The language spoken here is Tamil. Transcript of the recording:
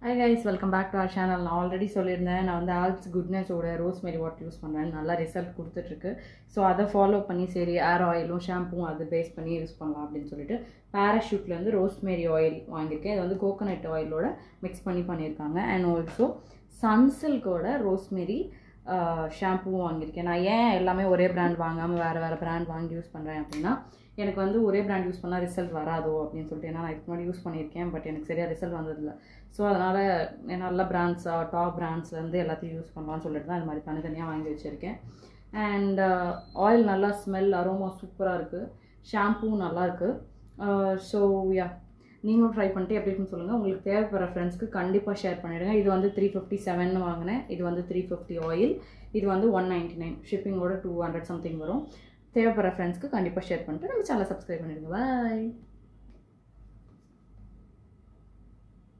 Hi guys, welcome back to our channel. நான் ஆல்ரெடி சொல்லியிருந்தேன் நான் வந்து ஆல்ப்ஸ் குட்னஸோட ரோஸ்மெரி வாட்டர் யூஸ் பண்ணுறேன், நல்லா ரிசல்ட் கொடுத்துட்ருக்கு. ஸோ அதை ஃபாலோ பண்ணி சரி ஏர் ஆயிலும் ஷாம்பும் அது பேஸ் பண்ணி யூஸ் பண்ணலாம் அப்படின்னு சொல்லிட்டு பேராஷூட்லேருந்து ரோஸ்மெரி ஆயில் வாங்கியிருக்கேன். இது வந்து கோகோனட் ஆயிலோட மிக்ஸ் பண்ணி பண்ணியிருக்காங்க. அண்ட் ஆல்சோ சன்சில்கோட ரோஸ்மெரி ஷாம்புவும் வாங்கியிருக்கேன். நான் ஏன் எல்லாமே ஒரே பிராண்ட் வாங்காமல் வேறு பிராண்ட் வாங்கி யூஸ் பண்ணுறேன் அப்படின்னா, எனக்கு வந்து ஒரே பிராண்ட் யூஸ் பண்ணால் ரிசல்ட் வராதோ அப்படின்னு சொல்லிட்டு, ஏன்னா நான் இதுக்கு முன்னாடி யூஸ் பண்ணியிருக்கேன், பட் எனக்கு சரியாக ரிசல்ட் வந்ததில்லை. ஸோ அதனால் நல்ல பிராண்ட்ஸாக டாப் பிராண்ட்ஸ்லேருந்து எல்லாத்தையும் யூஸ் பண்ணலாம்னு சொல்லிட்டு தான் இது மாதிரி தனித்தனியாக வாங்கி வச்சுருக்கேன். அண்ட் ஆயில் நல்லா ஸ்மெல் அரோமா சூப்பராக இருக்குது, ஷாம்புவும் நல்லாயிருக்கு. ஸோ யா, நீங்களும் ட்ரை பண்ணிட்டு எப்படி இருக்குன்னு சொல்லுங்கள். உங்களுக்கு தேவைப்படுற ஃப்ரெண்ட்ஸ்க்கு கண்டிப்பாக ஷேர் பண்ணிவிடுங்க. இது வந்து 357 வாங்கினேன், இது வந்து 350 ஆயில், இது வந்து 199, ஷிப்பிங்கோட 200 சம்திங் வரும். தேவைப்படுற ஃப்ரெண்ட்ஸ்க்கு கண்டிப்பாக ஷேர் பண்ணிட்டு நம்ம சேனலை சப்ஸ்கிரைப் பண்ணிவிடுங்க. பாய்.